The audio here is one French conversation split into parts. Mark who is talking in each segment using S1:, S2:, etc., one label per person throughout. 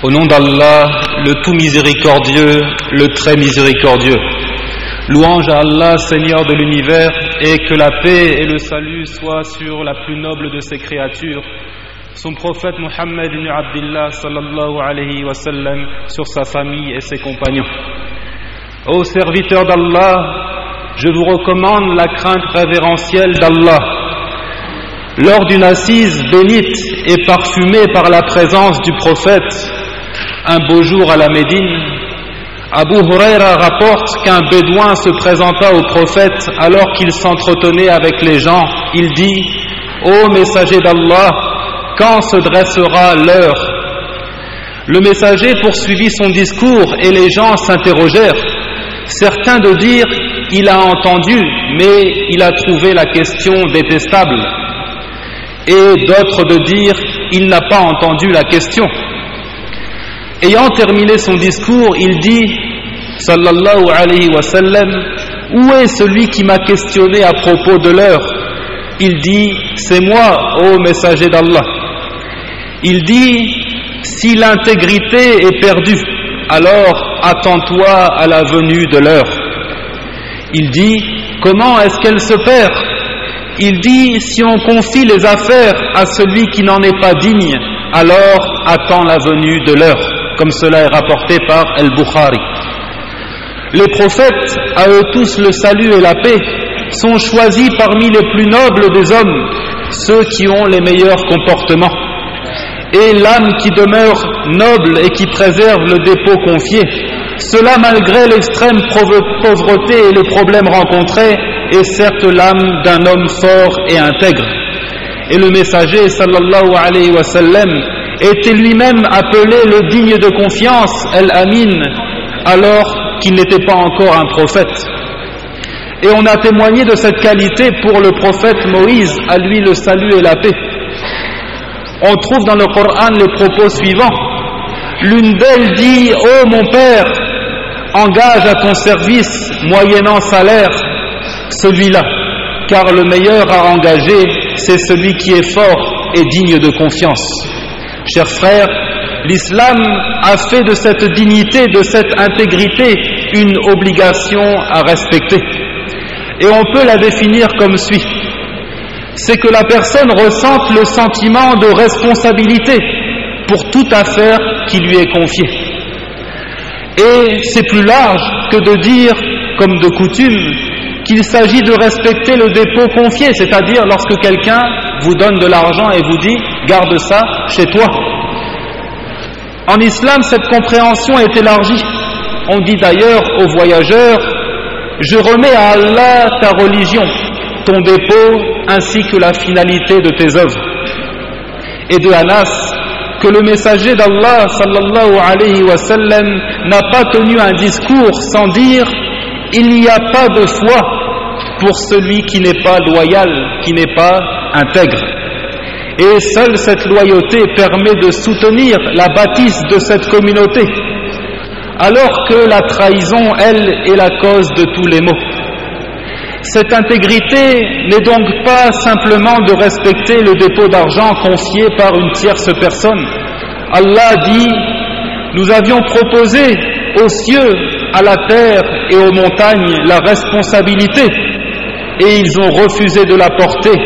S1: Au nom d'Allah, le tout miséricordieux, le très miséricordieux. Louange à Allah, Seigneur de l'univers, et que la paix et le salut soient sur la plus noble de ses créatures, son prophète Muhammad ibn Abdillah sallallahu alayhi wa sallam, sur sa famille et ses compagnons. Ô serviteurs d'Allah, je vous recommande la crainte révérentielle d'Allah. Lors d'une assise bénite et parfumée par la présence du prophète, un beau jour à la Médine, Abu Huraira rapporte qu'un bédouin se présenta au prophète alors qu'il s'entretenait avec les gens. Il dit: Ô messager d'Allah, quand se dressera l'heure? Le messager poursuivit son discours et les gens s'interrogèrent. Certains de dire: il a entendu, mais il a trouvé la question détestable. Et d'autres de dire: il n'a pas entendu la question. Ayant terminé son discours, il dit, sallallahu alayhi wa sallam: où est celui qui m'a questionné à propos de l'heure? Il dit: c'est moi, ô messager d'Allah. Il dit: si l'intégrité est perdue, alors attends-toi à la venue de l'heure. Il dit: comment est-ce qu'elle se perd? Il dit: si on confie les affaires à celui qui n'en est pas digne, alors attends la venue de l'heure, comme cela est rapporté par Al-Bukhari. Les prophètes, à eux tous le salut et la paix, sont choisis parmi les plus nobles des hommes, ceux qui ont les meilleurs comportements. Et l'âme qui demeure noble et qui préserve le dépôt confié, cela malgré l'extrême pauvreté et les problèmes rencontrés, est certes l'âme d'un homme fort et intègre. Et le messager sallallahu alayhi wa sallam était lui-même appelé le digne de confiance, Al-Amin, alors qu'il n'était pas encore un prophète. Et on a témoigné de cette qualité pour le prophète Moïse, à lui le salut et la paix. On trouve dans le Coran les propos suivants. L'une d'elles dit: ô mon père, engage à ton service, moyennant salaire, celui-là, car le meilleur à engager, c'est celui qui est fort et digne de confiance. Chers frères, l'islam a fait de cette dignité, de cette intégrité, une obligation à respecter. Et on peut la définir comme suit. C'est que la personne ressente le sentiment de responsabilité pour toute affaire qui lui est confiée. Et c'est plus large que de dire, comme de coutume, qu'il s'agit de respecter le dépôt confié, c'est-à-dire lorsque quelqu'un vous donne de l'argent et vous dit « garde ça chez toi ». En islam, cette compréhension est élargie. On dit d'ailleurs aux voyageurs « je remets à Allah ta religion, ton dépôt ainsi que la finalité de tes œuvres ». Et de Anas, que le messager d'Allah sallallahu alayhi wa sallam n'a pas tenu un discours sans dire « il n'y a pas de foi pour celui qui n'est pas loyal, qui n'est pas intègre ». Et seule cette loyauté permet de soutenir la bâtisse de cette communauté, alors que la trahison, elle, est la cause de tous les maux. Cette intégrité n'est donc pas simplement de respecter le dépôt d'argent confié par une tierce personne. Allah dit: nous avions proposé aux cieux, à la terre et aux montagnes la responsabilité, et ils ont refusé de la porter,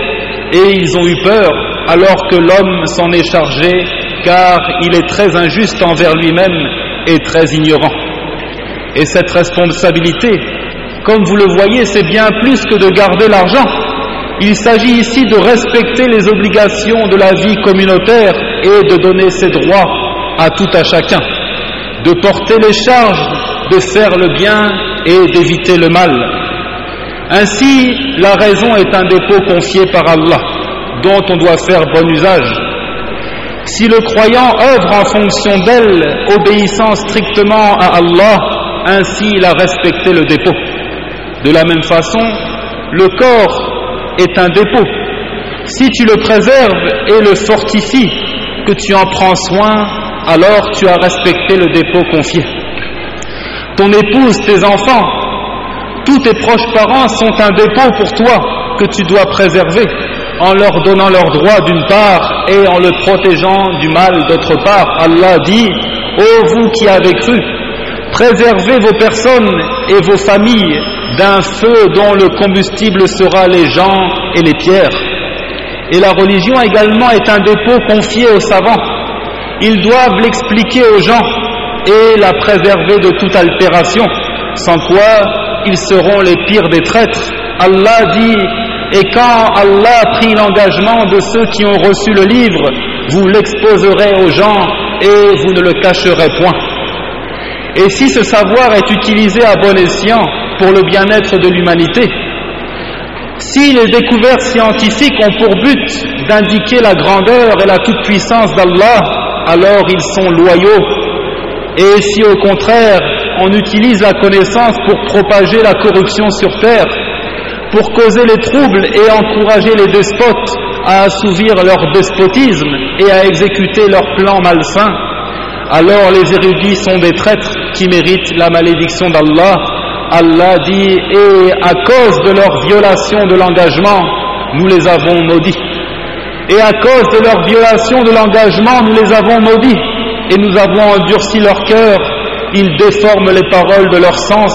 S1: et ils ont eu peur, alors que l'homme s'en est chargé, car il est très injuste envers lui-même et très ignorant. Et cette responsabilité, comme vous le voyez, c'est bien plus que de garder l'argent. Il s'agit ici de respecter les obligations de la vie communautaire et de donner ses droits à tout à chacun, de porter les charges, de faire le bien et d'éviter le mal. Ainsi, la raison est un dépôt confié par Allah, dont on doit faire bon usage. Si le croyant œuvre en fonction d'elle, obéissant strictement à Allah, ainsi il a respecté le dépôt. De la même façon, le corps est un dépôt. Si tu le préserves et le fortifies, que tu en prends soin, alors tu as respecté le dépôt confié. Ton épouse, tes enfants, tous tes proches parents sont un dépôt pour toi que tu dois préserver, en leur donnant leurs droits d'une part et en le protégeant du mal d'autre part. Allah dit: ô vous qui avez cru, préservez vos personnes et vos familles d'un feu dont le combustible sera les gens et les pierres. Et la religion également est un dépôt confié aux savants. Ils doivent l'expliquer aux gens et la préserver de toute altération, sans quoi ils seront les pires des traîtres. Allah dit: et quand Allah a pris l'engagement de ceux qui ont reçu le livre, vous l'exposerez aux gens et vous ne le cacherez point. Et si ce savoir est utilisé à bon escient pour le bien-être de l'humanité, si les découvertes scientifiques ont pour but d'indiquer la grandeur et la toute-puissance d'Allah, alors ils sont loyaux. Et si au contraire on utilise la connaissance pour propager la corruption sur terre, pour causer les troubles et encourager les despotes à assouvir leur despotisme et à exécuter leurs plans malsains, alors les érudits sont des traîtres qui méritent la malédiction d'Allah. Allah dit: et à cause de leur violation de l'engagement, nous les avons maudits. Et à cause de leur violation de l'engagement, nous les avons maudits. Et nous avons endurci leur cœur, ils déforment les paroles de leur sens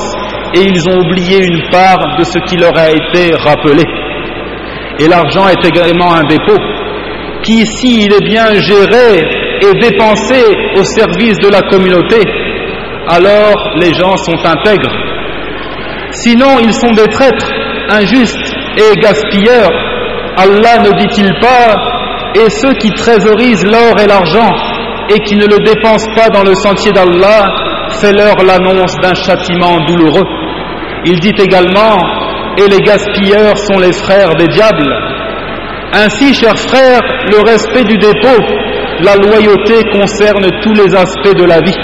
S1: et ils ont oublié une part de ce qui leur a été rappelé. Et l'argent est également un dépôt qui, s'il est bien géré et dépensé au service de la communauté, alors les gens sont intègres. Sinon, ils sont des traîtres, injustes et gaspilleurs. Allah ne dit-il pas: et ceux qui trésorisent l'or et l'argent et qui ne le dépensent pas dans le sentier d'Allah, fais-leur l'annonce d'un châtiment douloureux. Il dit également: et les gaspilleurs sont les frères des diables. Ainsi, chers frères, le respect du dépôt, la loyauté concerne tous les aspects de la vie.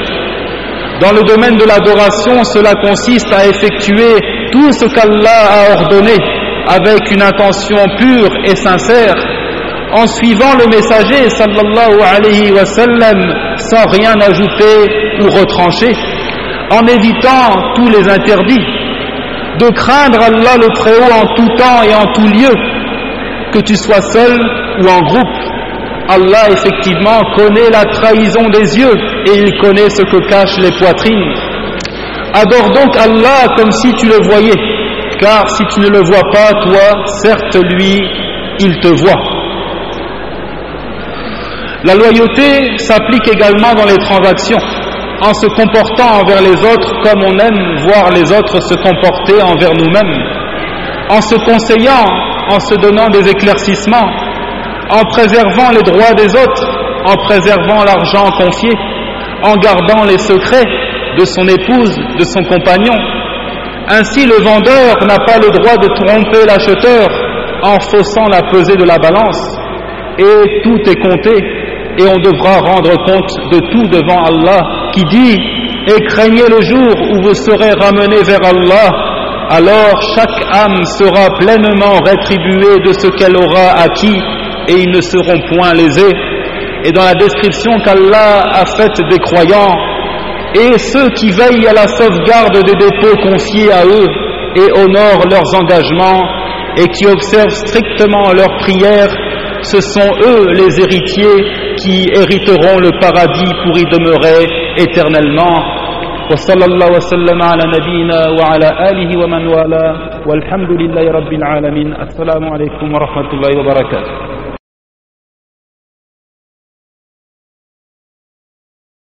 S1: Dans le domaine de l'adoration, cela consiste à effectuer tout ce qu'Allah a ordonné avec une intention pure et sincère, en suivant le messager sallallahu alayhi wa sallam sans rien ajouter ou retrancher, en évitant tous les interdits, de craindre Allah le Très-Haut en tout temps et en tout lieu, que tu sois seul ou en groupe. Allah effectivement connaît la trahison des yeux et il connaît ce que cachent les poitrines. Adore donc Allah comme si tu le voyais, car si tu ne le vois pas, toi, certes lui, il te voit. La loyauté s'applique également dans les transactions, en se comportant envers les autres comme on aime voir les autres se comporter envers nous-mêmes, en se conseillant, en se donnant des éclaircissements, en préservant les droits des autres, en préservant l'argent confié, en gardant les secrets de son épouse, de son compagnon. Ainsi, le vendeur n'a pas le droit de tromper l'acheteur en faussant la pesée de la balance. Et tout est compté, et on devra rendre compte de tout devant Allah, qui dit: et craignez le jour où vous serez ramenés vers Allah, alors chaque âme sera pleinement rétribuée de ce qu'elle aura acquis, et ils ne seront point lésés. Et dans la description qu'Allah a faite des croyants, et ceux qui veillent à la sauvegarde des dépôts confiés à eux et honorent leurs engagements et qui observent strictement leurs prières, ce sont eux les héritiers qui hériteront le paradis pour y demeurer éternellement. Wa sallallahu wa sallam ala nabiyyina wa ala alihi wa man wala walhamdulillahi rabbil alamin. Assalamu alaykum wa rahmatullahi wa barakatuh.